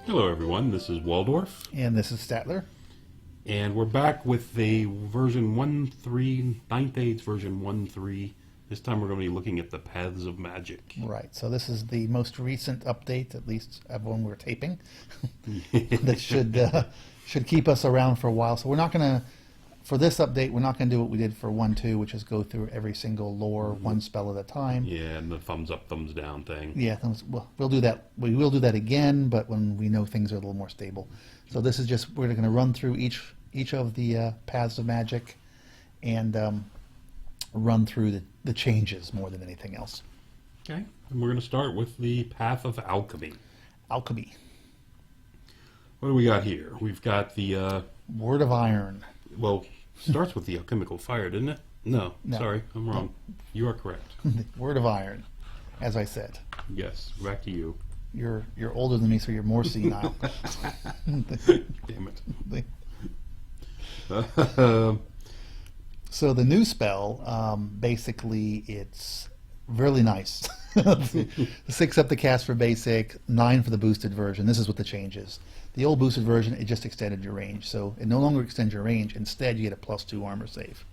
Hello everyone, this is Waldorf, And this is Statler. and we're back with the version 1.3, Ninth Age version 1.3. This time we're going to be looking at the Paths of Magic. Right, so this is the most recent update, at least of when we're taping, that should keep us around for a while. So we're not going to, for this update, we're not going to do what we did for 1.2, which is go through every single lore, one spell at a time. Yeah, and the thumbs up, thumbs down thing. Yeah, we'll do that. We will do that again, but when we know things are a little more stable. So this is just, we're going to run through each of the Paths of Magic and run through the changes more than anything else. Okay, and we're going to start with the Path of Alchemy. Alchemy. What do we got here? We've got the... Word of Iron. Well, starts with the alchemical fire, didn't it? No, sorry, I'm wrong. You are correct. Word of Iron, as I said. Yes, back to you. You're older than me, so you're more senile. Damn it. So the new spell, basically, it's really nice. 6 up the cast for basic, 9 for the boosted version. This is what the change is. The old boosted version, it just extended your range. So it no longer extends your range. Instead, you get a +2 armor save.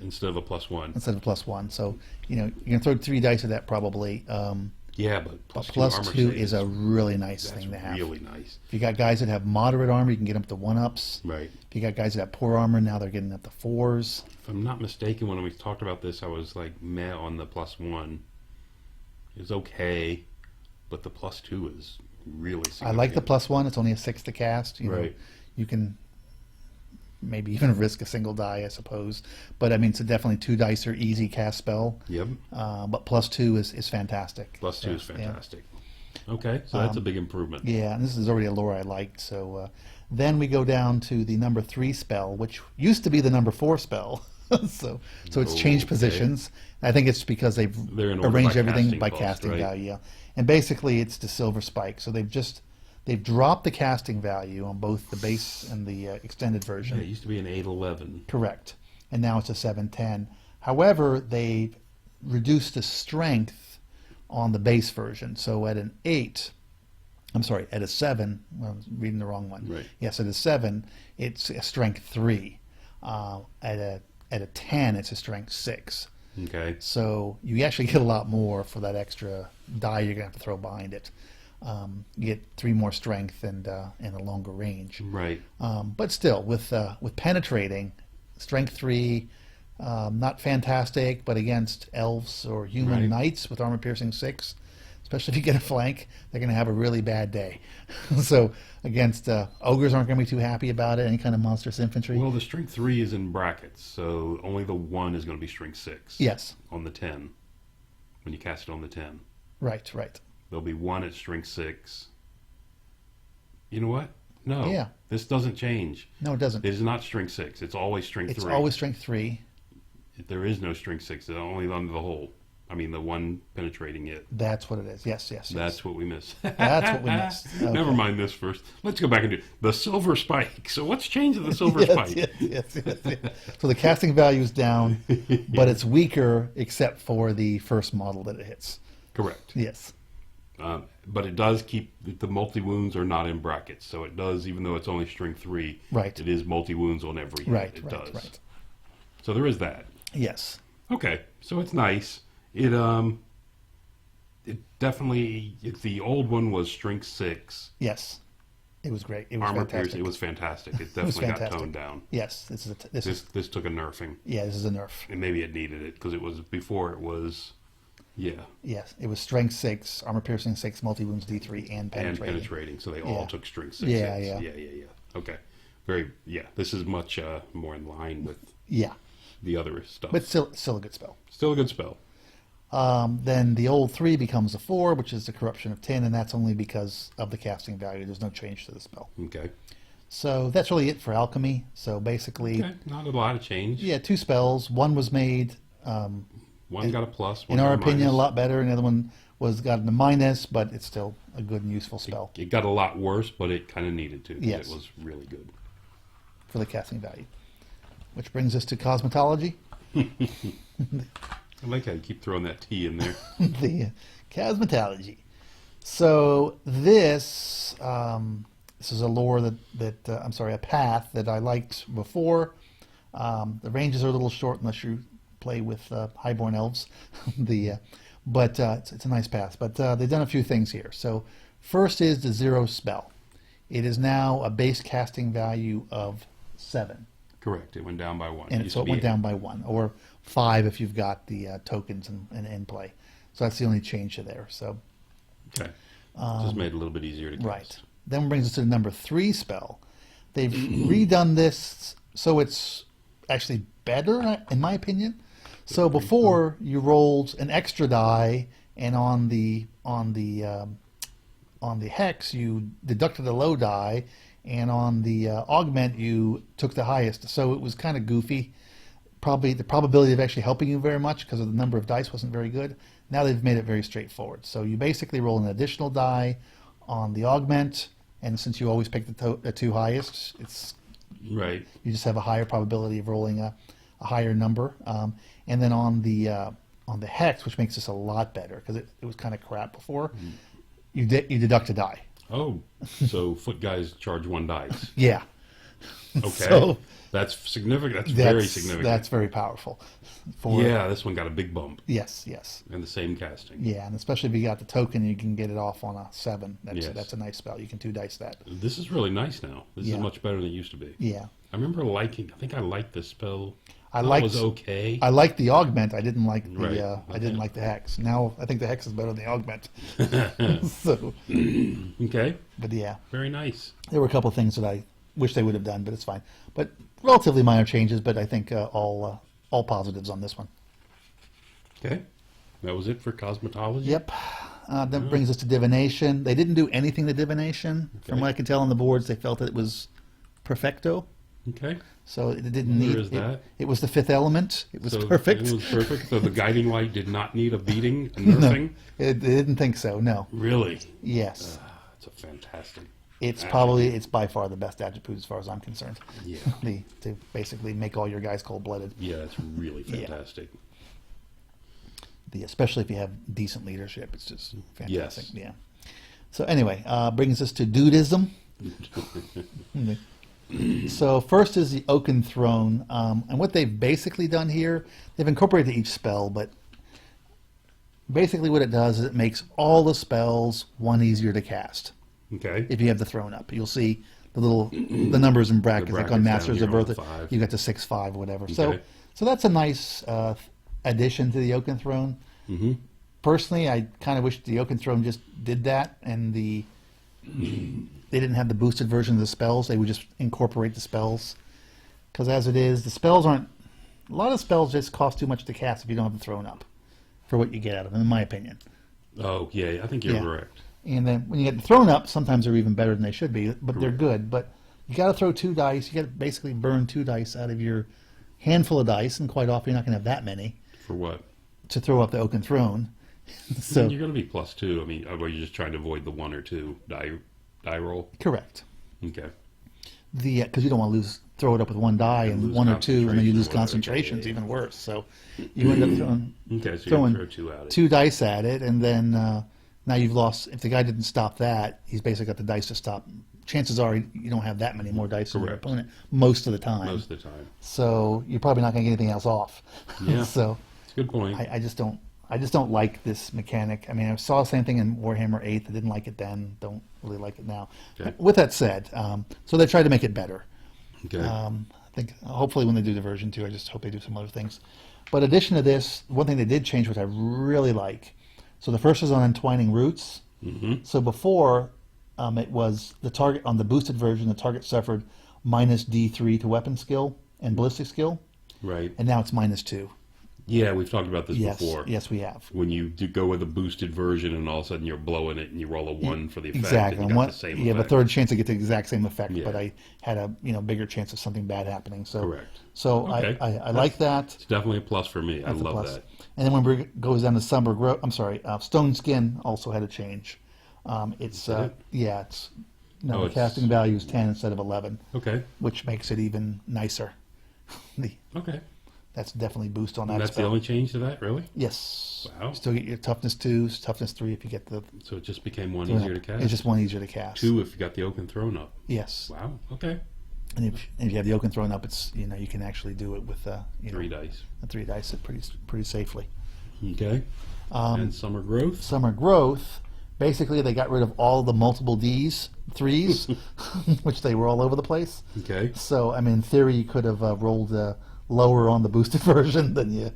Instead of a +1. Instead of a +1. So, you know, you're going to throw 3 dice at that probably. Yeah, but +2 plus armor 2 save is a really nice thing to have. Really nice. If you got guys that have moderate armor, you can get them to 1-ups. Right. If you got guys that have poor armor, now they're getting up to 4s. If I'm not mistaken, when we talked about this, I was like meh on the +1. It's okay, but the +2 is really significant. I like the +1. It's only a 6 to cast. You know, Right. you can maybe even risk a single die, I suppose. But I mean, it's definitely 2 dice or easy cast spell. Yep. But +2 is fantastic. +2 is fantastic. Yeah. Okay, so that's a big improvement. Yeah, and this is already a lore I liked. So then we go down to the number 3 spell, which used to be the number 4 spell. so it's changed positions. I think it's because they've They're in order arranged by everything casting by cost, casting right? value. Yeah, and basically it's the silver spike. So they've dropped the casting value on both the base and the extended version. Yeah, it used to be an 811. Correct, and now it's a 710. However, they reduced the strength on the base version. So at an 8. I'm sorry, at a 7, well, I was reading the wrong one. Right. Yes, at a 7, it's a strength 3. At a 10, it's a strength 6. Okay. So you actually get a lot more for that extra die you're going to have to throw behind it. You get 3 more strength and a longer range. Right. But still, with penetrating, strength 3, not fantastic, but against elves or human knights with armor piercing 6, especially if you get a flank, they're going to have a really bad day. So against ogres aren't going to be too happy about it, any kind of monstrous infantry. Well, the strength 3 is in brackets, so only the 1 is going to be strength 6. Yes. On the 10, when you cast it on the 10. Right. There'll be 1 at strength 6. You know what? No. Yeah. This doesn't change. No, it doesn't. It is not strength 6. It's always strength 3. It's always strength 3. There is no strength 6. It's only under the hole. I mean, the 1 penetrating it. That's what it is. Yes. That's what we missed. That's what we missed. Okay. Never mind this first. Let's go back and do the silver spike. So what's changed with the silver spike? Yes. So the casting value is down, but it's weaker except for the first model that it hits. Correct. Yes. But it does keep the multi-wounds are not in brackets. So it does, even though it's only strength 3, Right. it is multi-wounds on every hit. Right. It does. Right. So there is that. Yes. Okay. So it's nice. It definitely, the old one was strength 6. Yes. It was great. It was Armor fantastic. piercing, it was fantastic. It definitely got fantastic. toned down. Yes. This took a nerfing. Yeah, this is a nerf. And maybe it needed it, because it was, before it was, yeah. Yes. It was strength 6, armor piercing 6, multi wounds D3, and penetrating. So they all took strength 6. Yeah. Okay. This is much more in line with the other stuff. But still a good spell. Still a good spell. Then the old 3 becomes a 4, which is the corruption of 10, and that's only because of the casting value. There's no change to the spell. Okay. So that's really it for alchemy. So basically, Not a lot of change. yeah, 2 spells. One was made, One got a plus. One in got our a opinion, minus. a lot better, and the other one got a minus, but it's still a good and useful spell It got a lot worse, but it kind of needed to. Yes. It was really good. for the casting value. Which brings us to cosmetology. I like how you keep throwing that T in there. The cosmetology. So this This is a lore a path that I liked before. The ranges are a little short unless you play with highborn elves. But it's a nice path. But they've done a few things here. So first is the 0 spell. It is now a base casting value of 7. Correct. It went down by 1. And so it went down by 1, or 5 if you've got the tokens in play. So that's the only change to there. So okay, just made it a little bit easier to cast. Right. Then brings us to the number 3 spell. They've redone this so it's actually better, in my opinion. So before you rolled an extra die, and on the hex you deducted a low die, and on the augment you took the highest. So it was kind of goofy. Probably the probability of actually helping you very much because of the number of dice wasn't very good. Now they've made it very straightforward. So you basically roll an additional die on the augment, and since you always pick the 2 highest, it's right. You just have a higher probability of rolling a higher number. And then on the hex, which makes this a lot better because it was kind of crap before, you deduct a die. Oh, so foot guys charge 1 dice. Yeah. Okay. So that's significant. That's very significant. That's very powerful. Yeah, this one got a big bump. Yes. And the same casting. Yeah, and especially if you got the token, you can get it off on a 7. That's a nice spell. You can 2 dice that. This is really nice now. This is much better than it used to be. Yeah. I remember I think I liked this spell. It was okay. I liked the augment. I didn't like the I didn't like the hex. Now I think the hex is better than the augment. So okay. But yeah. Very nice. There were a couple of things that I wish they would have done, but it's fine. But relatively minor changes, but I think all positives on this one. Okay. That was it for Cosmetology? Yep. That brings us to Divination. They didn't do anything to Divination. Okay. From what I can tell on the boards, they felt that it was perfecto. Okay. So it didn't need... Is that? It was the 5th element. It was perfect. It was perfect. So the guiding light did not need a beating, a nerfing? No, it didn't think so, no. Really? Yes. It's a fantastic... It's by far the best attribute as far as I'm concerned. Yeah. To basically make all your guys cold-blooded. Yeah, it's really fantastic. Especially if you have decent leadership, it's just fantastic. Yes. Yeah. So anyway, brings us to Druidism. So first is the Oaken Throne, and what they've basically done here, they've incorporated each spell, but basically what it does is it makes all the spells 1 easier to cast. Okay. If you have the throne up, you'll see the numbers in brackets, like on Masters of Earth. You got the 6/5 or whatever. Okay. So that's a nice addition to the Oaken Throne. Mm-hmm. Personally, I kind of wish the Oaken Throne just did that, and they didn't have the boosted version of the spells. They would just incorporate the spells, because as it is, the spells aren't. A lot of spells just cost too much to cast if you don't have the throne up, for what you get out of them, in my opinion. Oh yeah, I think you're correct. And then when you get the throne up, sometimes they're even better than they should be, but they're good. But you got to throw 2 dice. You got to basically burn 2 dice out of your handful of dice, and quite often you're not going to have that many. For what? To throw up the Oaken Throne. So you're going to be +2. I mean, are you just trying to avoid the 1 or 2 die roll? Correct. Okay. Because you don't want to throw it up with 1 die and 1 or 2, and then you lose concentration. It's even worse. So you end up throwing throw 2 at it. 2 dice at it, and then now you've lost. If the guy didn't stop that, he's basically got the dice to stop. Chances are you don't have that many more dice than your opponent most of the time. Most of the time. So you're probably not going to get anything else off. Yeah. So it's a good point. I just don't like this mechanic. I mean, I saw the same thing in Warhammer 8. I didn't like it then. Don't really like it now. Okay. With that said, so they tried to make it better. Okay. I think hopefully when they do the version 2, I just hope they do some other things. But in addition to this, one thing they did change, which I really like. So the first is on Entwining Roots. Mm-hmm. So before, it was the target on the boosted version. The target suffered -D3 to weapon skill and ballistic skill. Right. And now it's -2. Yeah, we've talked about this before. Yes, we have. When you do go with a boosted version, and all of a sudden you're blowing it, and you roll a 1 for the effect. Exactly. And you got the same you have a effect. third chance to get the exact same effect, Yeah. but I had a bigger chance of something bad happening. So Correct. So Okay. I like that. It's definitely a plus for me. That's I love that. And then when it goes down to Stone Skin also had a change. It's the casting value is 10 instead of 11. Okay. Which makes it even nicer. Okay. That's definitely boost on that And that's spell. the only change to that, really? Yes. Wow. You still get your toughness 2, toughness 3 if you get the... So it just became one easier to cast? It's just one easier to cast. 2 if you got the Oaken Throne up. Yes. Wow, okay. And if you have the Oaken Throne up, it's, you know, you can actually do it with 3 dice. 3 dice pretty safely. Okay. And Summer Growth? Summer Growth, basically they got rid of all the multiple Ds, 3s, which they were all over the place. Okay. So, I mean, in theory, you could have rolled lower on the boosted version than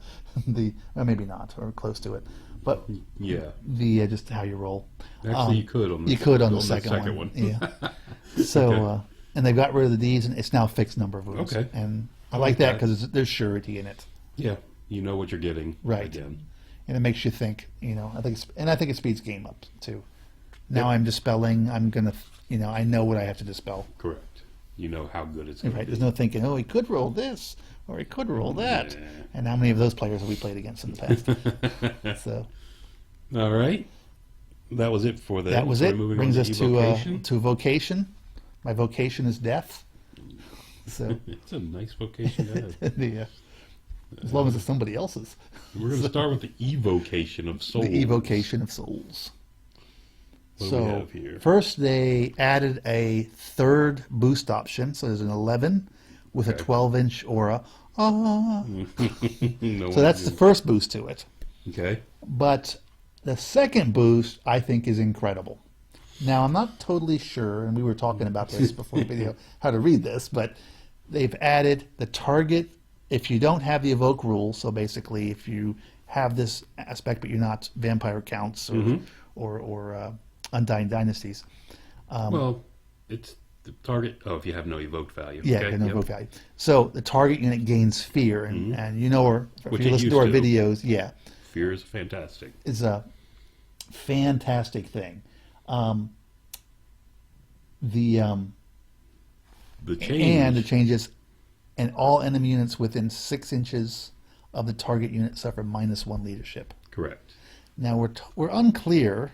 maybe not, or close to it. But yeah, the just how you roll. Actually, you could on the second one. Yeah. So, Okay. And they got rid of the Ds, and it's now a fixed number of wounds. Okay. And I like that because there's surety in it. Yeah, you know what you're getting. Right. Again. And it makes you think. You know, I think it speeds game up too. Now I'm dispelling. I'm gonna. You know, I know what I have to dispel. Correct. You know how good it's going Right. to be. There's no thinking. Oh, he could roll this, or he could roll that. Yeah. And how many of those players have we played against in the past? So. All right. That was it for the. That was it. Brings us Evocation. to vocation. My vocation is death. So It's a nice vocation to have. yeah, as long as it's somebody else's. We're going to start with the Evocation of Souls. The evocation of souls. What do we have here? First they added a 3rd boost option. So there's an 11 with a 12-inch aura. Ah. No So that's the first boost to it. Okay. But the second boost, I think, is incredible. Now, I'm not totally sure, and we were talking about this before the video, how to read this, but they've added the target, if you don't have the evoke rule, so basically if you have this aspect but you're not vampire counts or undying dynasties. Well, it's the target. Oh, if you have no evoked value. Yeah, okay, no evoke value. So the target unit gains fear, and you know, or if Which you it listen to our used to. videos, yeah, Fear is fantastic. is a fantastic thing. The change. And the changes, and all enemy units within 6 inches of the target unit suffer -1 leadership. Correct. Now we're unclear.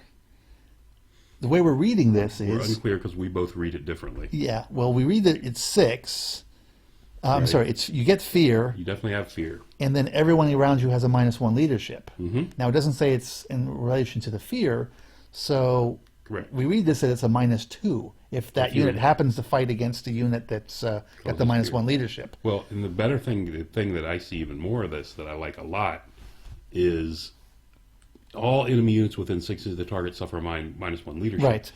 The way we're reading this We're is unclear because we both read it differently. yeah. Well, we read that it's 6. I'm Right. sorry. It's you get fear, You definitely have fear. and then everyone around you has a -1 leadership. Mm-hmm. Now it doesn't say it's in relation to the fear, so Correct. we read this that it's a -2 if that If you- unit happens to fight against a unit that's got the Causes -1 leadership. Well, and the thing that I see even more of this that I like a lot is all enemy units within 6 inches of the target suffer -1 leadership. Right.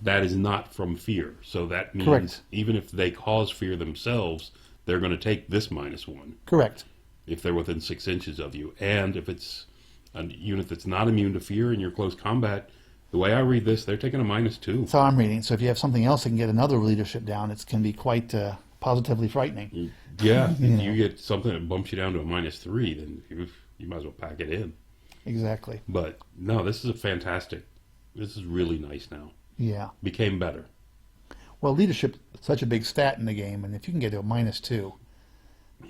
That is not from fear. So that means Correct. even if they cause fear themselves, they're going to take this -1 Correct. if they're within 6 inches of you. And if it's a unit that's not immune to fear in your close combat, the way I read this, they're taking a -2. That's how I'm reading. So if you have something else that can get another leadership down, it can be quite positively frightening. Yeah, if you get something that bumps you down to a -3, then you might as well pack it in. Exactly. But no, this is really nice now. Yeah. Became better. Well, leadership is such a big stat in the game, and if you can get to a -2,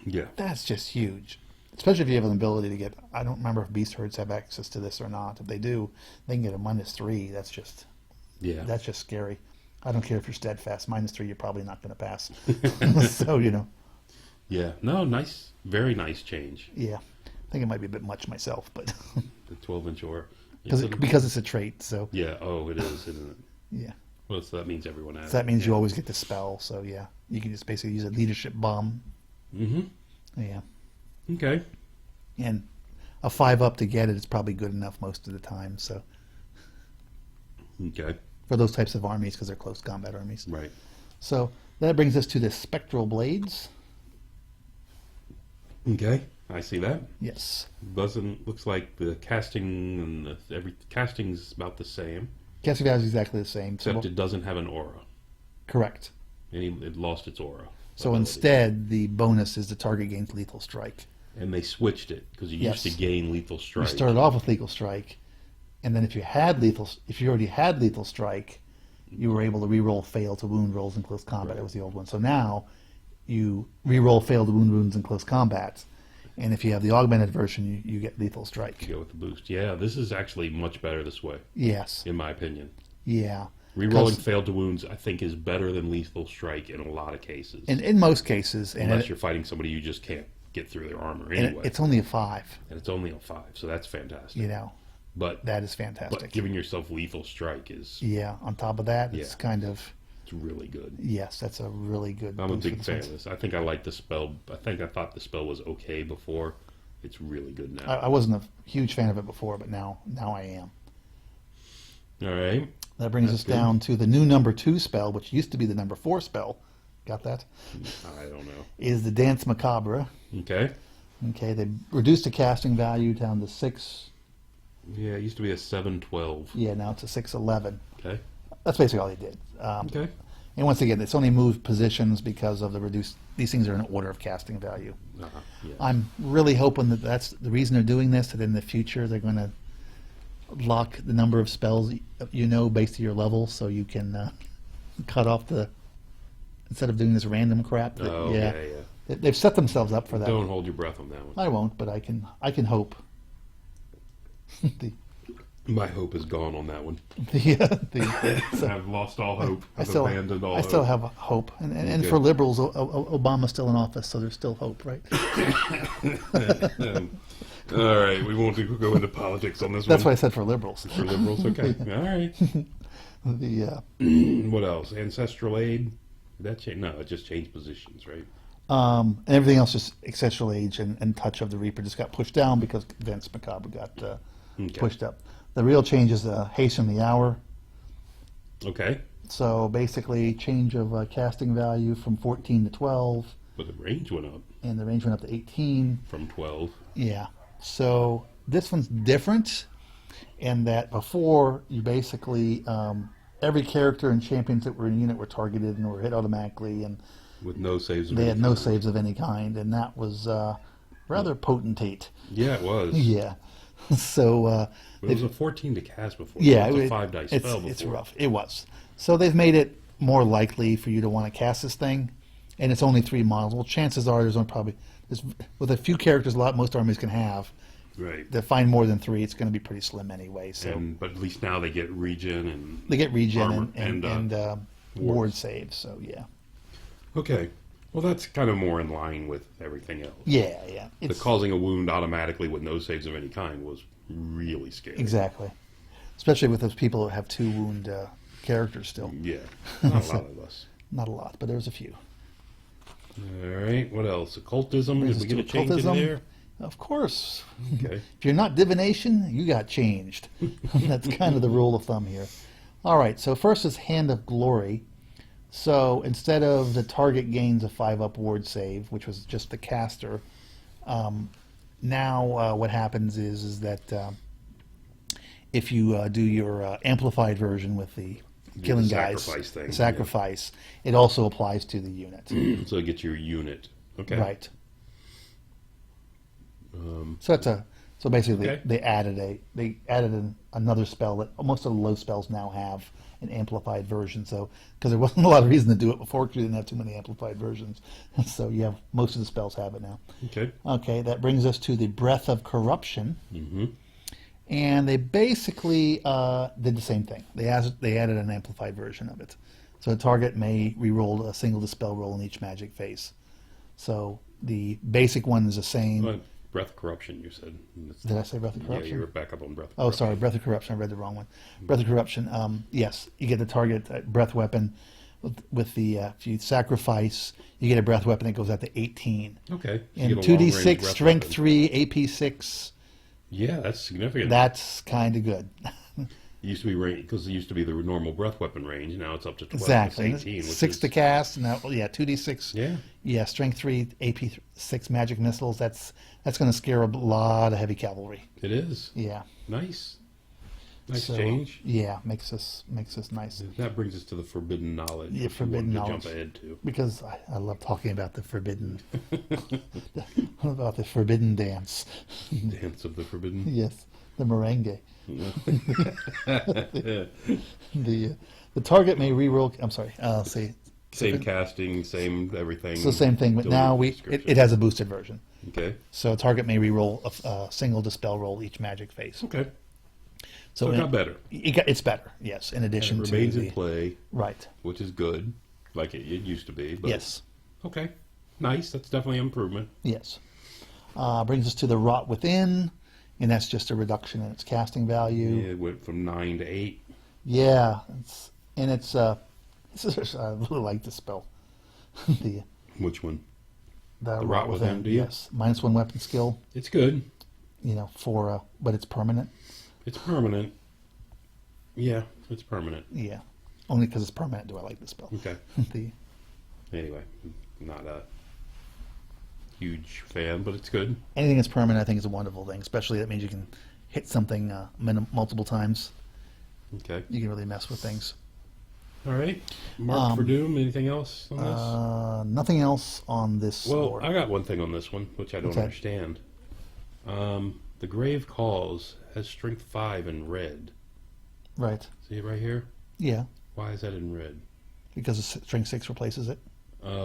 Yeah. that's just huge. Especially if you have an ability to get, I don't remember if beast herds have access to this or not. If they do, they can get a -3. That's just scary. I don't care if you're steadfast. -3, you're probably not going to pass. So, you know. Yeah. No, nice. Very nice change. Yeah. I think it might be a bit much myself, but The 12-inch aura. because it's a trait. So, Yeah. Oh, it is, isn't it? yeah. Well, so that means everyone has So that means it. you always get the spell. So, yeah. You can just basically use a leadership bomb. Mm-hmm. Yeah. Okay. And a 5-up to get it is probably good enough most of the time. So Okay. for those types of armies, because they're close combat armies. Right. So that brings us to the spectral blades. Okay. I see that. Yes. Looks like the casting and every casting's about the same, Casting value is exactly the same. except it doesn't have an aura. Correct. It lost its aura. So ability. instead, the bonus is the target gains lethal strike. And they switched it because you Yes. used to gain lethal strike. You started off with lethal strike, and then if you already had lethal strike, you were able to reroll fail to wound rolls in close combat. Right. That was the old one. So now you reroll fail to wound wounds in close combat, and if you have the augmented version, you get lethal strike. Go with the boost. Yeah, this is actually much better this way, Yes. in my opinion. Yeah. Rerolling failed to wounds, I think, is better than lethal strike in a lot of cases. In most cases, and Unless you're fighting somebody you just can't get through their armor And anyway. it's only a 5. And it's only a 5, so that's fantastic. You know, But that is fantastic. But giving yourself lethal strike is Yeah, on top of that, it's Yeah. kind of, it's really good. yes, that's a really good I'm a boost for big this fan one. of this. I think I like the spell. I thought the spell was okay before. It's really good now. I wasn't a huge fan of it before, but now I am. All right. That brings That's us good. down to the new number 2 spell, which used to be the number 4 spell. Got that? I don't know. Is the Dance Macabre. Okay. Okay, they reduced the casting value down to 6. Yeah, it used to be a 7/12. Yeah, now it's a 6/11. Okay. That's basically all they did. Okay. And once again, it's only moved positions because of the reduced. These things are in order of casting value. Yeah. I'm really hoping that that's the reason they're doing this. That in the future they're going to lock the number of spells based on your level, so you can cut off the instead of doing this random crap. Oh, yeah. They've set themselves up for that. Don't hold your breath on that one. I won't, but I can hope. My hope is gone on that one. So I've lost all hope. I I've still, abandoned all I still hope. have hope, and Okay. for liberals, Obama's still in office, so there's still hope, right? All right, we won't go into politics on this That's why I one. said for liberals. For liberals, okay. All right. The What else? Ancestral aid? Did that change? No, it just changed positions, right? and everything else, just ancestral age and touch of the Reaper, just got pushed down because Dance Macabre got pushed up. The real change is hasten the hour. Okay. So basically, change of casting value from 14 to 12, But the range went up and the range went up to 18. from 12. Yeah. So this one's different in that before you basically every character and champions that were in unit were targeted and were hit automatically, and With no saves. of they any had no kind. saves of any kind, and that was rather potentate. Yeah, it was. Yeah. So But it was a 14 to cast before. yeah, It was a 5-dice spell before. it's rough. It was. So they've made it more likely for you to want to cast this thing, and it's only 3 models. Well, chances are there's with a few characters, most armies can have. Right. To find more than 3, it's going to be pretty slim anyway. So But at least now they get regen and. they get regen armor and ward wards. saves. So yeah, Okay. Well, that's kind of more in line with everything else. yeah. The It's, causing a wound automatically with no saves of any kind was really scary. exactly, especially with those people that have 2 wound characters still. Yeah. Not a lot of us. Not a lot, but there's a few. All right. What else? Occultism. Brings Did we us get to a change in occultism. there? Of course. Okay. If you're not divination, you got changed. That's kind of the rule of thumb here. All right, so first is Hand of Glory. So instead of the target gains a 5-up ward save, which was just the caster, now what happens is that if you do your amplified version with the killing guys, sacrifice thing, the sacrifice, it also applies to the unit. So get your unit. Okay. Right. So basically Okay. they added another spell that most of the low spells now have an amplified version. So because there wasn't a lot of reason to do it before, because you didn't have too many amplified versions. So you have most of the spells have it now. Okay. Okay, that brings us to the Breath of Corruption, Mm-hmm. and they basically did the same thing. They added an amplified version of it. So the target may reroll a single dispel roll in each magic phase. So the basic one is the same. Breath of Corruption, you said. Did I say Breath of Yeah, Corruption? you were back up on Breath of Oh, Corruption. sorry, Breath of Corruption. I read the wrong one. Breath of Corruption. Yes, you get the target breath weapon with the if you sacrifice, you get a breath weapon that goes out to 18. Okay. So you And get a long-range 2d6, breath strength weapon. 3, AP 6. Yeah, that's significant. That's kind of good. It used to be range because it used to be the normal breath weapon range. Now it's up to 12. Exactly. It's 18, which 6 is, to cast. Now, 2d6. Yeah. Yeah, strength 3, AP 6 magic missiles. That's going to scare a lot of heavy cavalry. It is. Yeah. Nice. Nice So, change. Yeah, makes us nice. That brings us to the forbidden knowledge. Yeah, which we forbidden wanted knowledge. to jump ahead to. Because I love talking about the forbidden, about the forbidden dance. Dance of the Forbidden. Yes, the merengue. The target may reroll. I'm sorry. I'll say. Same casting, same everything. It's the same thing, but Don't now read the it description. has a boosted version. Okay. So a target may reroll a single dispel roll each magic phase. Okay. So it got better. It's better. Yes, in addition It to remains the in play, right. which is good, like it used to be. But Yes. Okay. Nice. That's definitely an improvement. Yes. Brings us to the Rot Within, and that's just a reduction in its casting value. Yeah, it went from 9 to 8. Yeah, I really like this spell. the Which one? the Rot Within, do you? yes, -1 weapon skill. It's good. But it's permanent. It's permanent. Yeah, it's permanent. Yeah, only because it's permanent do I like this spell. Okay. Anyway, not a huge fan, but it's good. Anything that's permanent, I think, is a wonderful thing. Especially that means you can hit something multiple times. Okay. You can really mess with things. All right. Mark for Doom. Anything else on this? Nothing else on this. Well, board. I got one thing on this one, which I don't understand. The Grave Calls has strength 5 in red. Right. See it right here? Yeah. Why is that in red? Because the string 6 replaces it.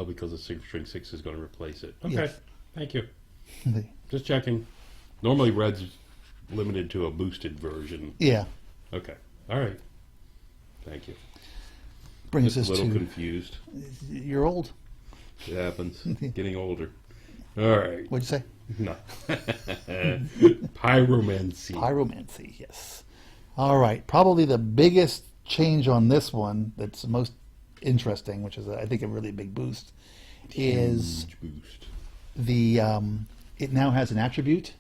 Because the string 6 is going to replace it. Okay. Yes. Thank you. Just checking. Normally red's limited to a boosted version. Yeah. Okay. All right. Thank you. Brings Just a us little to confused. you're old. It happens. Getting older. All right. What'd you say? No. Pyromancy. Pyromancy. Yes. All right. Probably the biggest change on this one that's the most interesting, which is I think a really big boost, is Huge boost. it now has an attribute.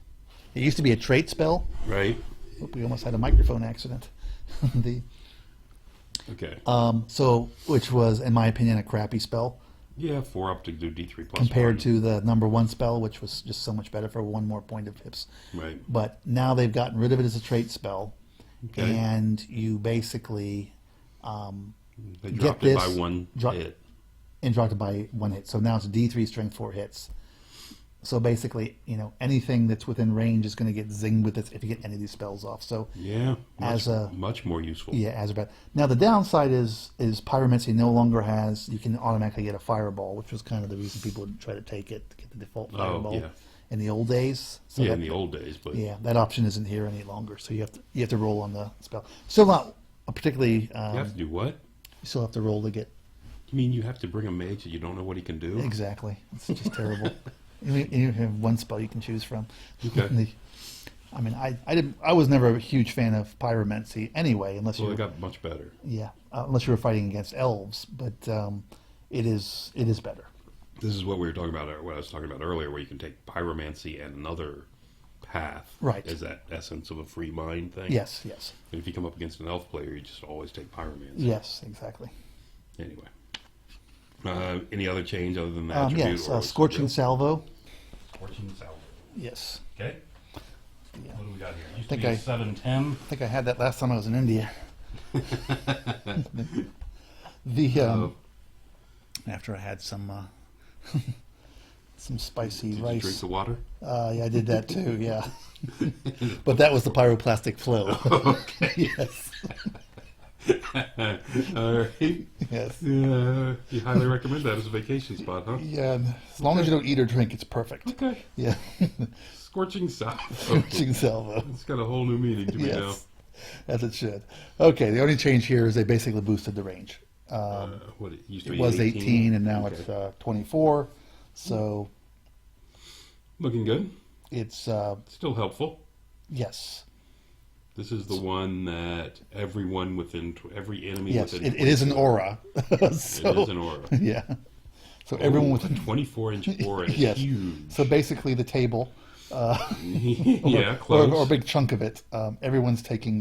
It used to be a trait spell. Right. Oop, we almost had a microphone accident. Okay. Which was, in my opinion, a crappy spell Yeah, 4 up to do D3 plus compared 1. to the number 1 spell, which was just so much better for 1 more point of hips. Right. But now they've gotten rid of it as a trait spell, Okay. and you basically They get dropped it by this, 1 dro- hit. and dropped it by 1 hit. So now it's a D3 strength 4 hits. So basically, anything that's within range is going to get zinged with this if you get any of these spells off. So Yeah. Much more useful. yeah, as a bad. Now the downside is Pyromancy no longer has, you can automatically get a fireball, which was kind of the reason people would try to take it to get the default fireball yeah. in the old days. So Yeah, that, in the old days, but yeah, that option isn't here any longer. So you have to roll on the spell. Still not a particularly. you have to do what? You still have to roll to get You mean you have to bring a mage that you don't know what he can do? exactly. It's just terrible. You have one spell you can choose from. Okay. I was never a huge fan of Pyromancy anyway, unless Well, you it got much better. unless you were fighting against elves. But it is better. This is what we were talking about, what I was talking about earlier, where you can take Pyromancy and another path. Right. As that essence of a free mind thing. Yes. And if you come up against an elf player, you just always take Pyromancy. Yes, exactly. Anyway. Any other change other than the attribute? Yes, Scorching Salvo. Scorching Salvo. Yes. Okay. Yeah. What do we got here? Used think to be I- 710. I think I had that last time I was in India. After I had some spicy Did you rice. drink the water? Yeah, I did that too. Yeah, but that was the pyroclastic flow. Okay. Yes. All right. Yes. You highly recommend that as a vacation spot, huh? Yeah, and as long as you don't eat or drink, it's perfect. Okay. Yeah. Scorching Salvo. Scorching Salvo. It's got a whole new meaning to me now. Yes, as it should. Okay, the only change here is they basically boosted the range. What it used to It be was 18 and now Okay. it's 24. So Looking good. it's Still helpful. yes. This is the one that everyone within every enemy Yes, within it is an 24 aura. So, It is an aura. Yeah. So everyone Oh, within a 24-inch aura is yes. huge. So basically the table, Yeah, close. or a big chunk of it, everyone's taking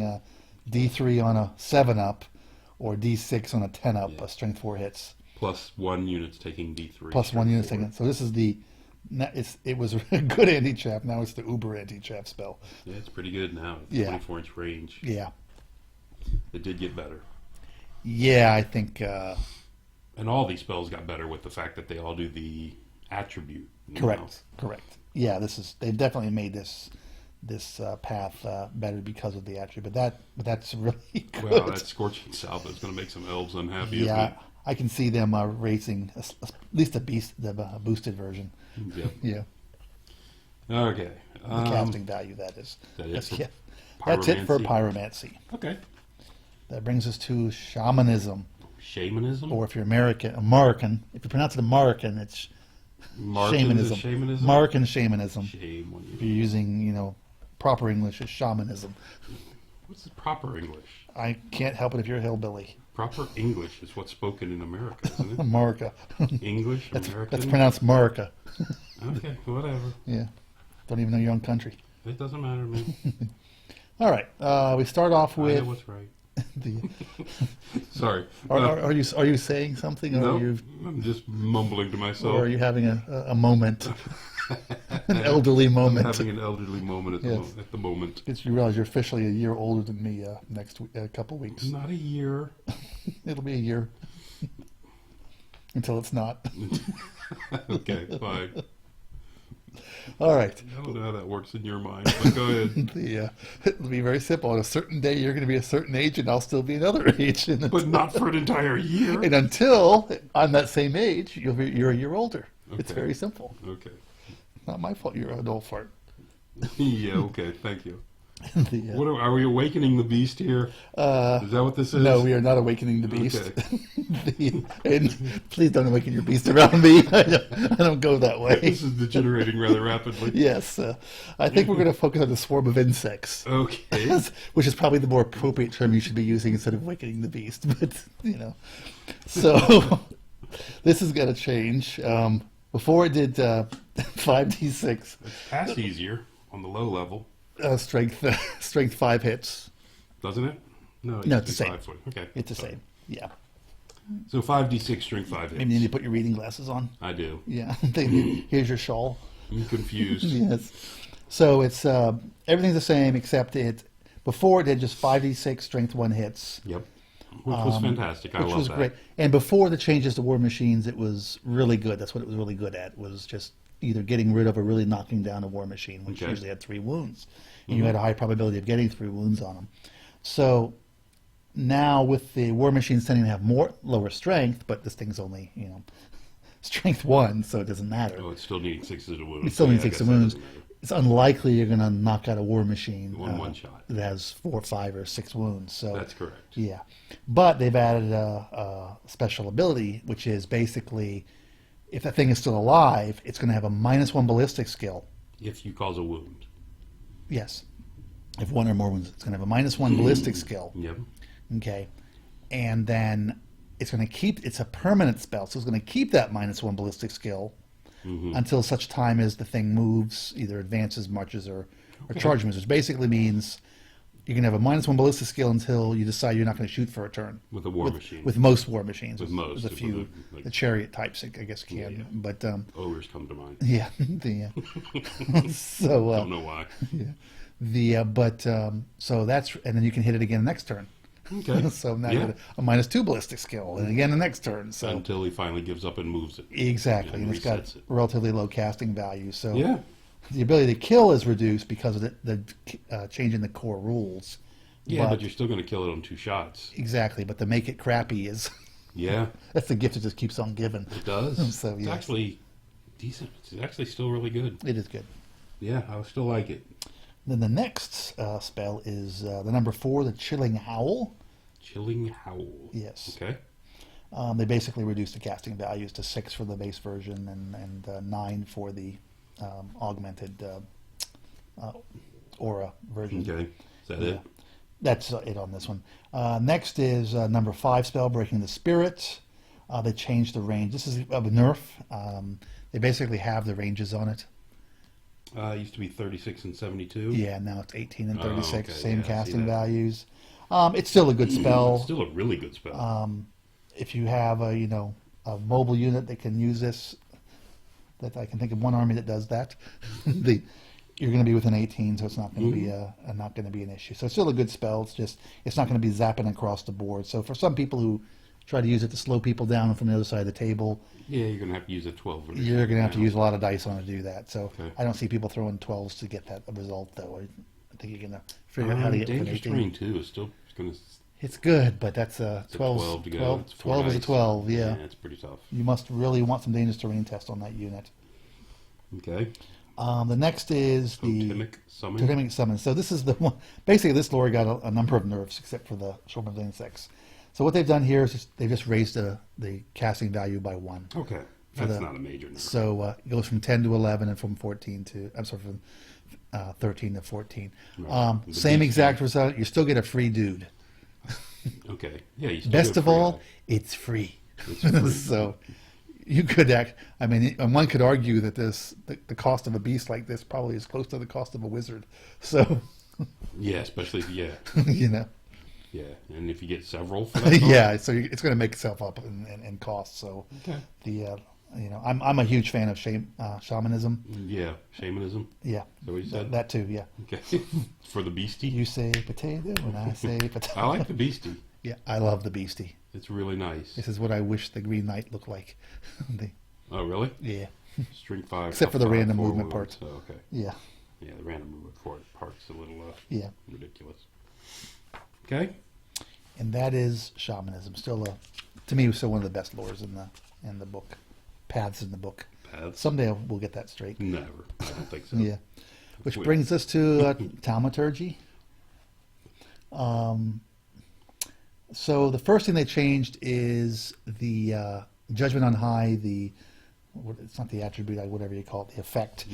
D3 on a 7-up or D6 on a 10-up, Yeah. strength 4 hits, Plus 1 unit's taking D3. plus 1 unit strength taken. So this is it was a good anti-chaff, now it's the uber anti-chaff spell. four. Yeah, it's pretty good now. It's Yeah. 24-inch range. Yeah. It did get better. Yeah, I think, And all these spells got better with the fact that they all do the attribute. you correct. Yeah, they've definitely made this path better because of the attribute, but that's really know? good. Well, that Scorching Salvo is going to make some elves unhappy. isn't Yeah, it? I can see them racing at least the boosted version. Yep. Yeah, Okay. the casting value that is. that is That's, for yeah. That's it for Pyromancy. pyromancy. Okay. That brings us to shamanism, Shamanism? or if you're American, if you pronounce it American, it's Markan is Shamanism. Markan shamanism. Shame on If you. you're using, proper English is shamanism. What's the proper English? I can't help it if you're a hillbilly. Proper English is what's spoken in America, isn't it? America. English, American? That's pronounced America. Okay, whatever. Yeah. Don't even know your own country. It doesn't matter to me. All right. We start off I with know what's right. the. Sorry. Are you saying something, or No, are you, I'm just mumbling to myself. or are you having a moment, an elderly I'm moment? having an elderly moment at the moment. Because you realize you're officially a year older than me next couple weeks. Not a year. It'll be a year until it's not. Okay, fine. All right. I don't know how that works in your mind, but go ahead. It'll be very simple. On a certain day, you're going to be a certain age, and I'll still be another age. And But not for an entire year. and until I'm that same age, you're a year older. It's Okay. very simple. Okay. Not my fault. You're an old fart. Yeah, okay, thank you. The, What are we awakening the beast here? Is that what this is? no, we are not awakening the beast. Okay. And please don't awaken your beast around me. I don't go that way. This is degenerating rather rapidly. Yes, I think we're going to focus on the swarm of insects, Okay. which is probably the more appropriate term you should be using instead of awakening the beast. But so this is going to change. Before it did 5d6 That's easier on the low level, strength 5 hits. doesn't it? No, No, it's the same. Okay. It's the same. Yeah. So 5d6 strength 5 hits. Maybe you need to put your reading glasses on. I do. Yeah. Here's your shawl. I'm confused. Yes. So it's everything's the same except before it did just 5d6 strength 1 hits. Yep. Which was fantastic. I Which love was that. great. And before the changes to War Machines, it was really good. That's what it was really good at, was just either getting rid of or really knocking down a War Machine, which Okay. usually had 3 wounds. And you had a high probability of getting 3 wounds on them. So now with the War Machines tending to have lower strength, but this thing's only, strength 1, so it doesn't matter. Oh, it's still needing 6 of wounds. You still so need yeah, I 6 guess of that wounds. doesn't matter. It's unlikely you're going to knock out a War Machine One shot. that has 4, 5, or 6 wounds. So That's correct. yeah, but they've added a special ability, which is basically, if that thing is still alive, it's going to have a -1 ballistic skill. If you cause a wound. Yes, if 1 or more wounds, it's going to have a -1 ballistic skill. Yep. Okay, and then it's going to keep. It's a permanent spell, so it's going to keep that -1 ballistic skill until such time as the thing moves, either advances, marches, or charge moves, which basically means you can have a -1 ballistic skill until you decide you're not going to shoot for a turn. With a war machine. With most War Machines. With most. With a few. Like- The chariot types, I guess, can. Yeah. But, Ogres come to mind. yeah. So, Don't know why. so that's, and then you can hit it again next turn. Okay. So now Yeah. you get a -2 ballistic skill, and again the next turn. So Until he finally gives up and moves it. exactly, And and it's got resets it. relatively low casting value. So Yeah. the ability to kill is reduced because of the change in the core rules. Yeah, but you're still going to kill it on 2 shots. Exactly, but to make it crappy is Yeah, that's the gift that just keeps on giving. it does. So, It's yes. actually decent. It's actually still really good. It is good. Yeah, I still like it. Then the next spell is the number 4, the Chilling Howl. Chilling Howl. Yes. Okay. They basically reduced the casting values to 6 for the base version and 9 for the augmented aura version. Okay. Is that Yeah. it? That's it on this one. Next is number 5 spell, Breaking the Spirit. They changed the range. This is a nerf. They basically have the ranges on it. It used to be 36 and 72. Yeah, now it's 18 and 36, okay. same Yeah, I see casting that. values. It's still a good spell. It's still a really good spell. If you have a mobile unit that can use this, that I can think of one army that does that, you're going to be within 18, so it's not going to be not going to be an issue. So it's still a good spell. It's not going to be zapping across the board. So for some people who try to use it to slow people down from the other side of the table, yeah, you're going to have to use a 12. you're going to have to use a lot of dice on it to do that. So Okay. I don't see people throwing 12s to get that result, though. I think you're going to figure out how to get Danger to 18. Strain, too, is still going to... It's good, but that's a It's a 12. 12 to go. 12, It's 4 12 is a dice. 12, yeah. Yeah, it's pretty tough. You must really want some dangerous terrain test on that unit. Okay. The next is the Totemic Summon. Totemic Summon. So this is the one. Basically, this lore got a number of nerfs except for the Swarm of Insects. So what they've done here is they've just raised the casting value by 1. Okay. That's not a major number. So it goes from 10 to 11 and from 14 to, I'm sorry, from 13 to 14. Right. Same exact result. You still get a free dude. Okay. Yeah. You still Best get a of free all, guy. it's free. It's free. So you could I mean, and one could argue that the cost of a beast like this probably is close to the cost of a wizard. So, Yeah, especially Yeah. Yeah, and if you get several for that Yeah, so it's going to make itself up in cost. So Okay. I'm a huge fan of shamanism. Yeah, shamanism. Yeah, Is that what you said? that too. Yeah, Okay. For the beastie? you say potato and I say potato. I like the beastie. Yeah, I love the beastie. It's really nice. This is what I wish the Green Knight looked like. Oh, really? Yeah, Strength 5. Except for the tough 5, random 4 movement wounds. part. Oh, okay. yeah, Yeah, the random movement part's a little yeah. ridiculous. Okay. And that is shamanism. To me, still one of the best lores in the book, paths in the book. Paths? Someday we'll get that straight. Never. I don't think so. Yeah, which Wait. brings us to Thaumaturgy. So the first thing they changed is the judgment on high. It's not the attribute, whatever you call it, the effect,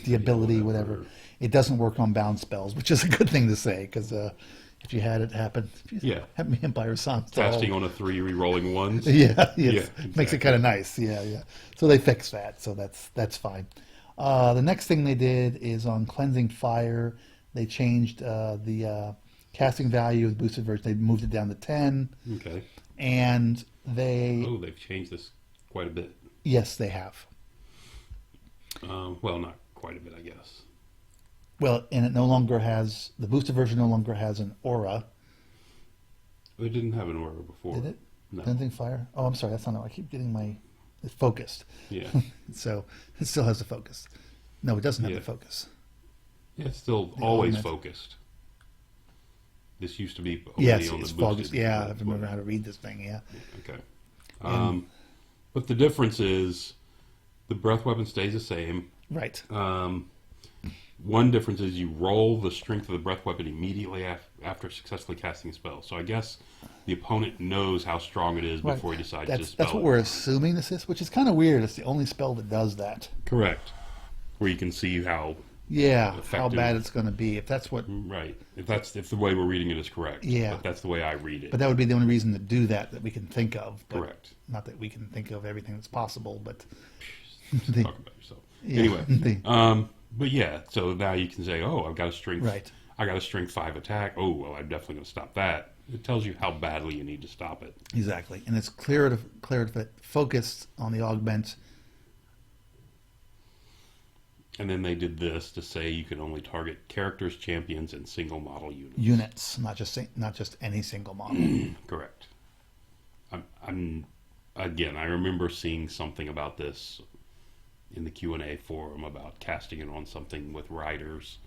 The ability. whatever. It doesn't work on bound spells, which is a good thing to say because if you had it happen, Yeah. have me Empire Sans. Casting on a 3, re-rolling 1s. Yeah, Yeah, makes it exactly. kind of nice. Yeah, yeah. So they fixed that, so that's fine. The next thing they did is on cleansing fire. They changed the casting value of the boosted version. They moved it down to 10, Okay. and Oh, they've changed this quite a bit. yes, they have. Well, not quite a bit, I guess. Well, and it no longer has the boosted version. No longer has an aura. It didn't have an aura before. Did it? No. Cleansing fire. Oh, I'm sorry. That's not. I keep getting it's focused. Yeah. So it still has the focus. No, it doesn't have Yeah. the focus. Yeah, it's still The always element. focused. This used to be only Yes, on it's the focused. boosted. Yeah, I have to remember how to read this thing. Yeah. Okay. But the difference is the breath weapon stays the same. Right. One difference is you roll the strength of the breath weapon immediately after successfully casting a spell. So I guess the opponent knows how strong it is Right. before he decides to spell That's what it. we're assuming this is, which is kind of weird. It's the only spell that does that. Correct. Where you can see how Yeah, how Effective. bad it's going to be if that's what. right. If the way we're reading it is correct. Yeah. But that's the way I read it. But that would be the only reason to do that we can think of. But Correct. Not that we can think of everything that's possible, but Talk about yourself. Yeah. Anyway. But yeah, so now you can say, oh, I've got a strength. Right. I got a strength 5 attack. Oh, well, I'm definitely going to stop that. It tells you how badly you need to stop it. Exactly, and it's clear to focus on the augment. And then they did this to say you can only target characters, champions, and single model units. Units, not just any single model. Correct. Again, I remember seeing something about this in the Q&A forum about casting it on something with riders,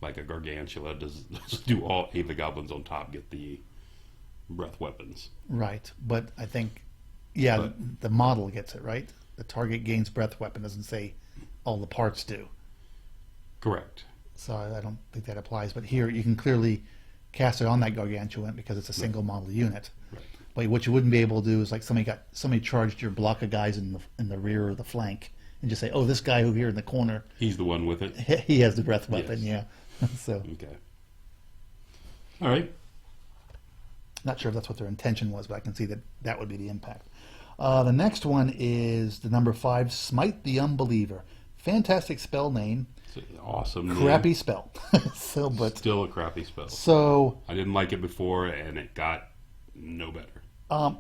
like a gargantula. Does do all 8 of the goblins on top get the breath weapons? Right, but I think, yeah, the model gets it right. The target gains breath weapon, doesn't say all the parts do. Correct. So I don't think that applies. But here you can clearly cast it on that gargantuan because it's a single model unit. Right. But what you wouldn't be able to do is like somebody charged your block of guys in the rear or the flank and just say, oh, this guy over here in the corner, He's the one with it. he has the breath weapon. Yes. Yeah. So Okay. All right. not sure if that's what their intention was, but I can see that would be the impact. The next one is the number 5, Smite the Unbeliever. Fantastic spell name. It's an awesome name. Crappy spell. Still a crappy spell. So I didn't like it before, and it got no better.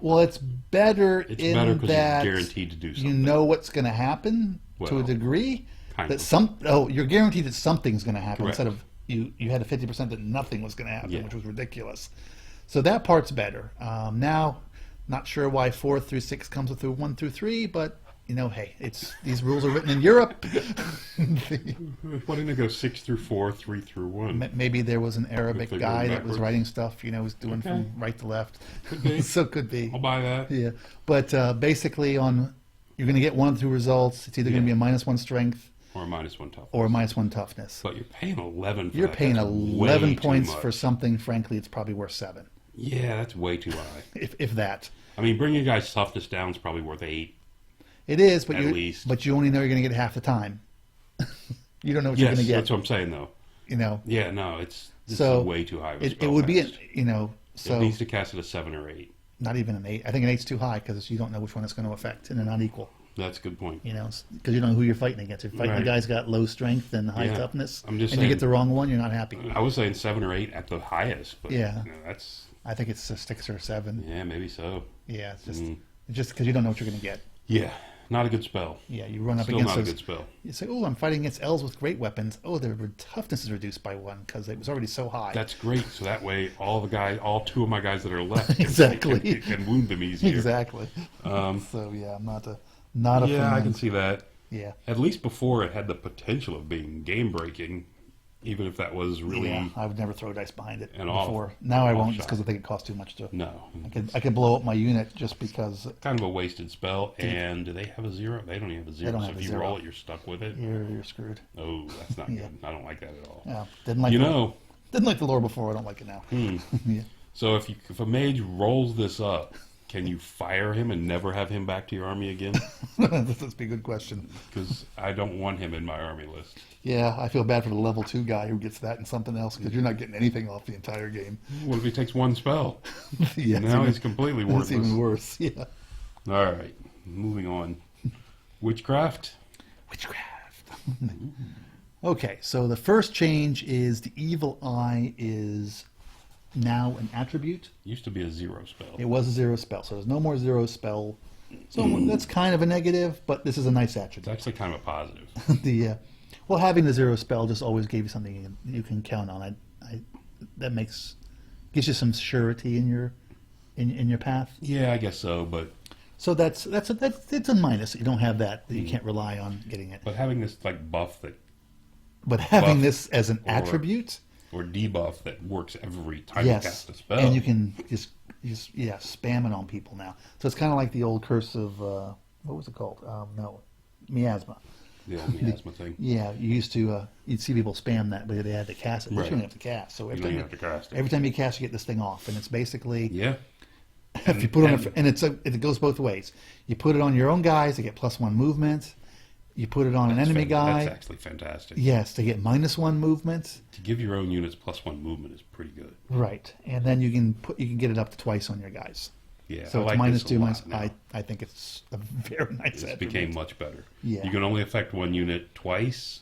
well, it's better It's in better because that you're guaranteed to do you something. know what's going to happen to a Well, degree. kind That of. you're guaranteed that something's going to happen Correct. instead of you had a 50% that nothing was going to happen, Yeah. which was ridiculous. So that part's better. Now, not sure why 4 through 6 comes with 1 through 3, but hey, these rules are written in Europe. Why didn't it go 6 through 4, 3 through 1? Maybe there was an Arabic they're guy going that was backwards. writing stuff, was doing Okay. from right to left. Could be. So could be. I'll buy that. Yeah, but basically, you're going to get 1 through results. It's either going to be a -1 strength Or a -1 toughness. or a -1 toughness. But you're paying 11 for You're that. paying That's 11 way too points much. for something. Frankly, it's probably worth 7, Yeah, that's way too high. if that. I mean, bringing a guy's toughness down is probably worth 8. It is, but At least. but you only know you're going to get half the time. You don't know what you're Yes, going to get. that's what I'm saying, though. You know. Yeah, no, this So is way too high. Of a it spell would be, fast. so It needs to cast at a 7 or 8. not even an 8. I think an 8's too high because you don't know which one it's going to affect, and they're not equal. That's a good point. You know, because you don't know who you're fighting against. If you're fighting Right. a guy's got low strength and high Yeah. toughness, I'm just and saying- you get the wrong one, you're not happy. I was saying 7 or 8 at the highest, but Yeah. that's I think it's a 6 or 7. yeah, maybe so. Yeah, it's Mm. just because you don't know what you're going to get. Yeah, not a good spell. Yeah, you run up Still against not a those. good spell. You say, "Oh, I'm fighting against elves with great weapons. Oh, their toughness is reduced by 1 because it was already so high." That's great. So that way, all 2 of my guys that are left, Exactly. can wound them easier. Exactly. So yeah, I'm not a Yeah, fan. I can see that. Yeah. At least before, it had the potential of being game breaking, even if that was really Yeah, I would never throw dice behind it An before. Now I off won't, shot. just because I think it costs too much to. no. I could blow up my unit just because Kind of a wasted spell. And do they have a 0? They don't even have a 0. don't So have if a you 0. roll it, you're stuck with it. you're screwed. Oh, that's not Yeah. good. I don't like that at all. Yeah, didn't like didn't like the lore before. I don't like it now. Yeah. So if a mage rolls this up, can you fire him and never have him back to your army again? This must be a good question. Because I don't want him in my army list. Yeah, I feel bad for the level 2 guy who gets that and something else because you're not getting anything off the entire game. What if he takes 1 spell? Yeah, Now he's completely it's worthless. even worse. Yeah. All right, moving on. Witchcraft. Witchcraft. Okay, so the first change is the evil eye is now an attribute. Used to be a 0 spell. It was a 0 spell, so there's no more 0 spell. So that's kind of a negative, but this is a nice It's attribute. actually kind of a positive. Well, having the 0 spell just always gave you something you can count on. That gives you some surety in your path. Yeah, I guess so. But So that's it's a minus. You don't have that. You can't rely on getting it. having this like buff that But having buff this as an or- attribute, or debuff that works every time yes, you cast a spell. and you can just spam it on people now. So it's kind of like the old curse of what was it called? No, miasma. Yeah, miasma thing. Yeah, you used to you'd see people spam that, but they had to cast it. But Right. you don't have to cast. So You every don't time even have to cast it. every time you cast, you get this thing off, and it's basically Yeah. if you put it on, and it goes both ways. You put it on your own guys, they get +1 movement. You put it on an enemy guy, That's actually fantastic. yes, they get -1 movement. To give your own units +1 movement is pretty good. Right, and then you can get it up to twice on your guys. Yeah, So I it's like this a -2, lot now. I think it's a very nice This attribute. became much better. Yeah. You can only affect 1 unit twice.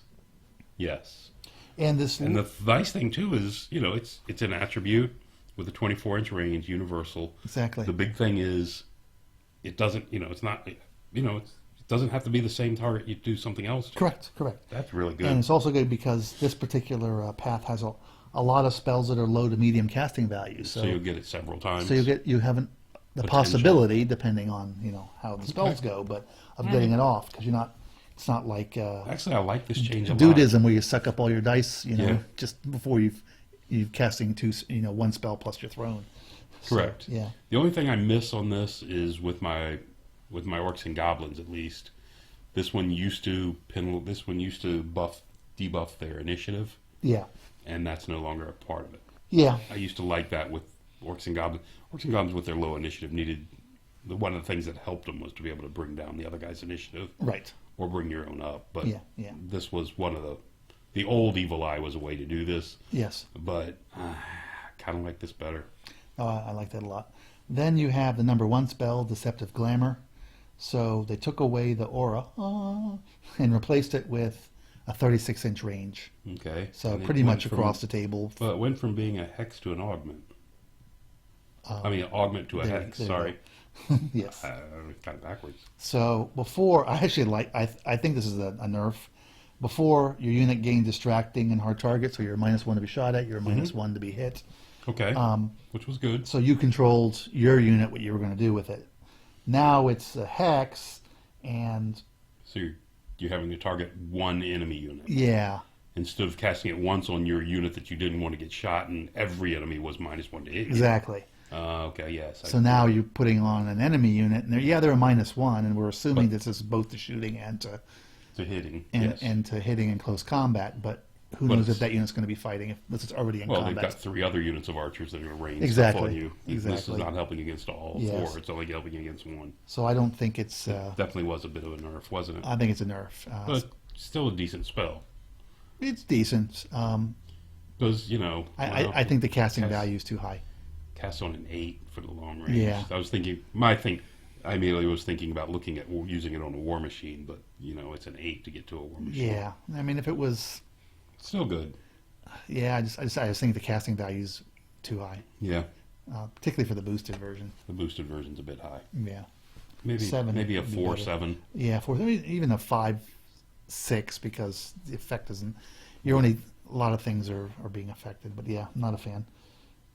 Yes. And this And the nice thing too is, it's an attribute with a 24-inch range, universal. exactly The big thing is, it doesn't, it's not, it doesn't have to be the same target. You do something else. to. correct. That's really good. And it's also good because this particular path has a lot of spells that are low to medium casting value. So you'll get it several times. So you have the Potential. possibility, depending on how the spells go, but of getting it off because it's not like Actually, I like this change a lot. Druidism where you suck up all your dice, Yeah. just before you've casting 1 spell plus your throne. So, Correct. yeah. The only thing I miss on this is with my orcs and goblins, at least. This one used to debuff their initiative, Yeah. and that's no longer a part of it. Yeah. I used to like that with orcs and goblins. Orcs and goblins with their low initiative needed one of the things that helped them was to be able to bring down the other guy's initiative Right. or bring your own up. But Yeah. this was one of the old evil eye was a way to do this, Yes. but I kind of like this better. Oh, I like that a lot. Then you have the number 1 spell, Deceptive Glamour. So they took away the aura and replaced it with a 36-inch range. Okay. So And it pretty went much from- across the table. Well, it went from being a hex to an augment. An augment to a there- hex. there you Sorry. Yes. Kind of backwards. So before, I actually I think this is a nerf. Before, your unit gained distracting and hard target, so you're -1 to be shot at, you're -1 to be hit. Okay. Which was good. So you controlled your unit, what you were going to do with it. Now it's a hex, and So you're having to target one enemy unit yeah, instead of casting it once on your unit that you didn't want to get shot, and every enemy was -1 to hit. you. exactly. Okay. Yes. So now you're putting on an enemy unit, and they're a -1, and we're assuming this is both to shooting and to to hitting. and, yes. and to hitting in close combat. But who But knows if it's- that unit's going to be fighting if it's already in Well, they've combat. got 3 other units of archers that are range Exactly, stuff on you. This exactly. is not helping against all Yes. 4. It's only helping against 1. So I don't think it's. Definitely was a bit of a nerf, wasn't it? I think it's a nerf. But still a decent spell. It's decent. Because, you know... I think the casting Cast- value is too high. Cast on an 8 for the long range. Yeah. I was thinking... I immediately was thinking about looking at using it on a war machine, but, you know, it's an 8 to get to a war machine. Yeah, I mean, if it was... Still good. Yeah, I just think the casting value is too high, Yeah. particularly for the boosted version. The boosted version's a bit high. Yeah. Maybe 7 maybe a would be 4, better. 7. Yeah, I mean, even a 5, 6, because the effect isn't. You're only a lot of things are being affected, but yeah, I'm not a fan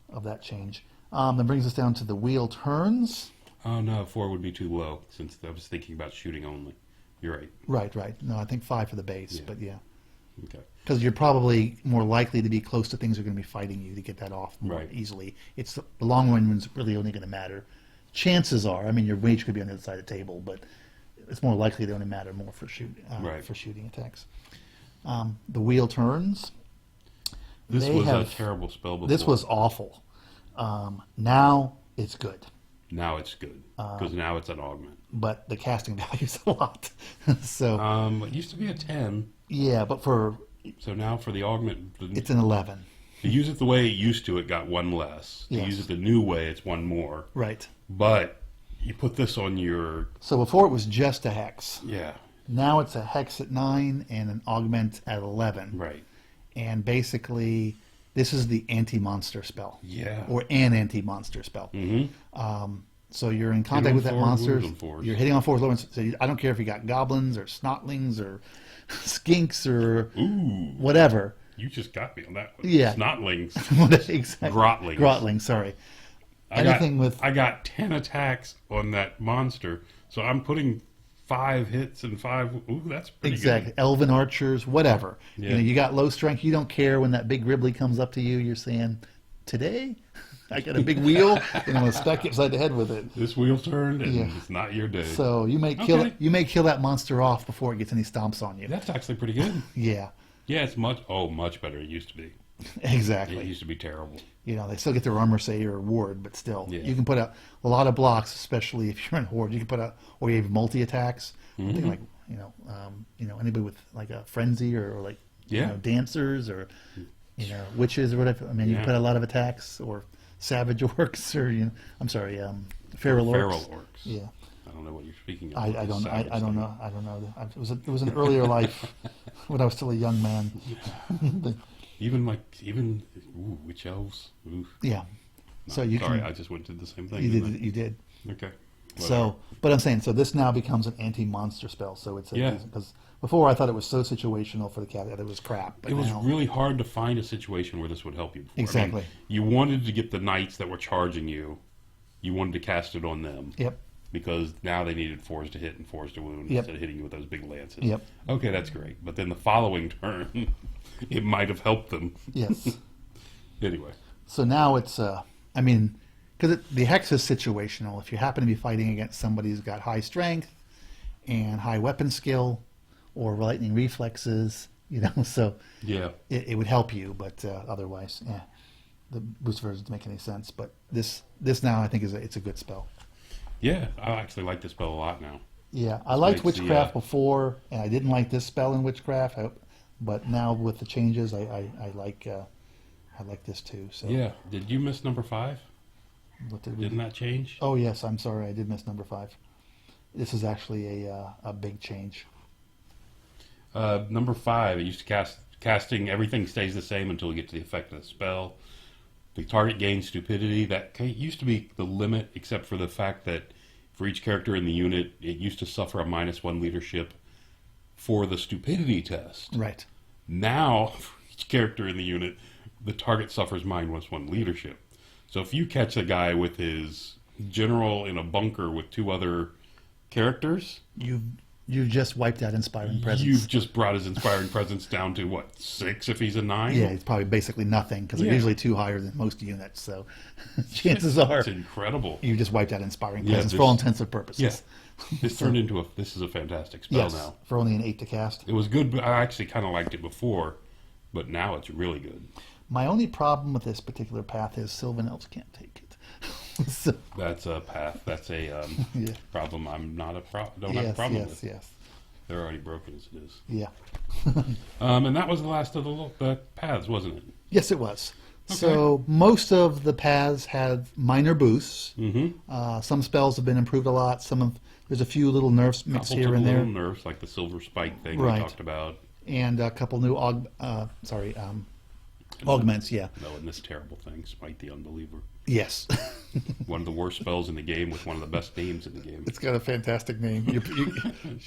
of that change. That brings us down to the wheel turns. Oh, no, 4 would be too low, since I was thinking about shooting only. You're right. Right. No, I think 5 for the base, Yeah. but yeah, Okay. because you're probably more likely to be close to things that are going to be fighting you to get that off more Right. easily. It's the long run one's really only going to matter. Chances are, I mean, your mage could be on the other side of the table, but it's more likely they only matter more for Right. for shooting attacks. The wheel turns. This They was a have- terrible spell before. This was awful. Now it's good, Now it's good, because now it's an augment. but the casting value is a lot. So It used to be a 10, yeah, but for so now for the augment, it's an 11. to use it the way it used to, it got 1 less. To Yes. use it the new way, it's 1 more. Right. But you put this on your... So before it was just a hex. Yeah, Now it's a hex at 9 and an augment at 11. right. And basically, this is the anti-monster spell. Yeah. Or an anti-monster spell. Mm-hmm. So you're in on contact with that 4, monster. wounds on 4s. You're hitting on 4s. Low ones. So I don't care if you got goblins or snotlings or skinks or Ooh, whatever. you just got me on that one. Yeah. Snotlings. Exactly. Grotlings. Grotlings, sorry. I Anything with I got 10 attacks on that monster, so I'm putting 5 hits and 5... Ooh, that's pretty exactly good. elven archers, whatever. Yeah. You know, you got low strength. You don't care when that big Ribley comes up to you. You're saying, "Today, I got a big wheel, and I'm gonna stack you upside the head with it." This wheel turned, and Yeah. it's not your day. So you may kill Okay. it. You may kill that monster off before it gets any stomps on you. That's actually pretty good. Yeah, Yeah, it's much better than it used to be. It exactly. used to be terrible. You know, they still get their armor say or ward, but still, Yeah. you can put out a lot of blocks, especially if you're in horde. You can put out, or you have multi attacks. Mm-hmm. I think like anybody with like a frenzy or like Yeah. dancers or witches or whatever. I mean, you Yeah. can put a lot of attacks or savage orcs or I'm sorry, feral orcs. Feral orcs. Yeah, I don't know what you're speaking of. I It's don't savage I don't thing. know it was an earlier life when I was still a young man. Even witch elves. Ooh. Yeah, so you Sorry, can I just went to the same thing. you didn't did you did. I? Okay. So, but I'm saying, so this now becomes an anti-monster spell. So it's Yeah. because before I thought it was so situational for the cat that it was crap. But it was now, really hard to find a situation where this would help you. Before. Exactly. You wanted to get the knights that were charging you. You wanted to cast it on them. Yep. Because now they needed 4s to hit and 4s to wound Yep. instead of hitting you with those big lances. Yep. Okay, that's great. But then the following turn, it might have helped them. Yes. Anyway. So now it's I mean, because the hex is situational. If you happen to be fighting against somebody who's got high strength and high weapon skill or lightning reflexes, so Yeah. it would help you. But otherwise, yeah, the boost version doesn't make any sense. But this now I think it's a good spell. Yeah, I actually like this spell a lot now. Yeah, I liked makes the, Witchcraft before, and I didn't like this spell in Witchcraft. But now with the changes, I like this too. So Yeah. Did you miss number 5? what did we Didn't do? that change? Oh yes, I'm sorry, I did miss number 5. This is actually a big change. Number 5, it used to casting everything stays the same until you get to the effect of the spell. The target gains stupidity. That used to be the limit, except for the fact that for each character in the unit, it used to suffer a -1 leadership for the stupidity test. Right. Now, for each character in the unit, the target suffers -1 leadership. So if you catch a guy with his general in a bunker with 2 other characters, You've just wiped out Inspiring Presence. you've just brought his inspiring presence down to what, 6 if he's a 9? Yeah, it's probably basically nothing because they're Yeah. usually 2 higher than most units. So chances are It's incredible. you just wiped out Inspiring Yeah, Presence for this- all intents and purposes. Yeah. This turned into this is a fantastic spell Yes, now. for only an 8 to cast. It was good, but I actually kind of liked it before. But now it's really good. My only problem with this particular path is Sylvan Elves can't take it. So, That's a path. That's a yeah. problem. I'm not don't have a problem with. Yes. They're already broken as it is. Yeah. And that was the last of the paths, wasn't it? Yes, it was. Okay. So most of the paths had minor boosts. Mm-hmm. Some spells have been improved a lot. There's a few little nerfs mixed here and there, Little nerfs like the silver spike thing Right. we talked about. and a couple new augments. Yeah. No, and this terrible thing, Smite the Unbeliever. Yes. One of the worst spells in the game with one of the best names in the game. It's got a fantastic name.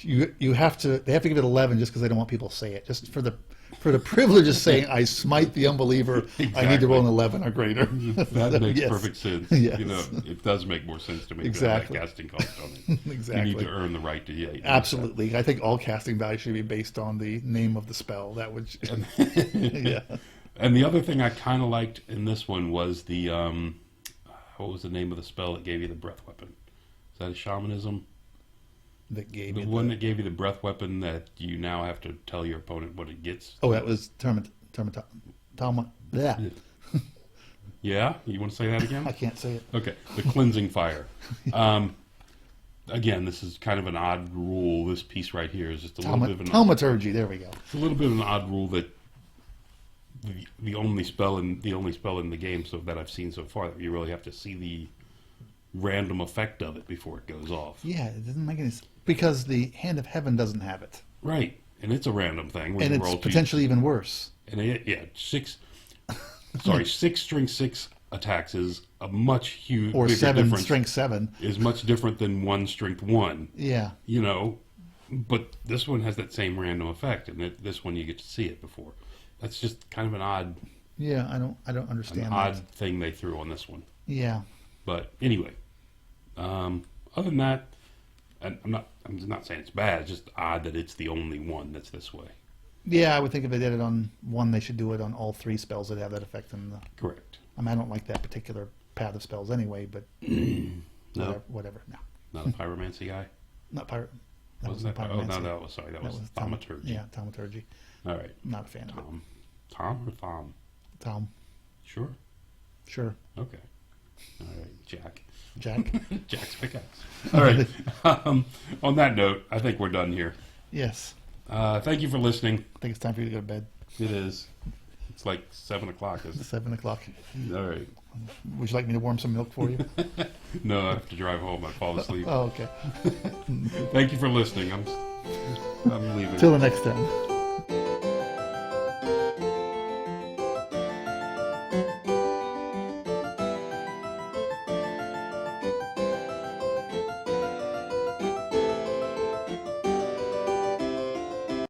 You have to. They have to give it 11 just because they don't want people to say it. Just for the privilege of saying I smite the unbeliever, I need to roll an 11 or greater. That makes Yes. perfect sense. Yes. You know, it does make more sense to make Exactly. that casting cost on it. Exactly. You need to earn the right to do Absolutely. I think all casting value should be based on the name of the spell. That would. Yeah. And the other thing I kind of liked in this one was the what was the name of the spell that gave you the breath weapon? Is that a shamanism? That gave The me one that gave you the breath weapon that you now have to tell your opponent what it gets. Oh, that was Yeah. Yeah, you want to say that again? I can't say it. Okay, the cleansing fire. Again, this is kind of an odd rule. This piece right here is just a little bit of an Thaumaturgy. There we go. it's a little bit of an odd rule that the only spell in the game so that I've seen so far that you really have to see the random effect of it before it goes off. Yeah, it doesn't make any sense because the Hand of Heaven doesn't have it, Right, and it's a random thing. When and you it's roll potentially even worse. and six string 6 attacks is a much Or bigger 7 difference. strength 7. Is much different than 1 strength 1. Yeah. You know, but this one has that same random effect, and this one you get to see it before. That's just kind of an odd, Yeah, I don't understand that. odd thing they threw on this one. Yeah. But anyway, other than that, and I'm not saying it's bad. It's just odd that it's the only one that's this way. Yeah, I would think if they did it on one, they should do it on all 3 spells that have that effect. Correct. I mean, I don't like that particular path of spells anyway, but No, whatever. No, not a pyromancy guy. not pirate. Wasn't that? Oh no, that was sorry. That was Thaumaturgy. Yeah, Thaumaturgy. All right. Not a fan of it. Tom or Thom? Tom. Sure. Sure. Okay. All right, Jack. Jack. Jack's pickaxe. All right. On that note, I think we're done here. Yes. Thank you for listening. I think it's time for you to go to bed. It is. It's like 7 o'clock. It's 7 o'clock. All right. Would you like me to warm some milk for you? No, I have to drive home. I fall asleep. Oh, okay. Thank you for listening. I'm leaving. Till the next time.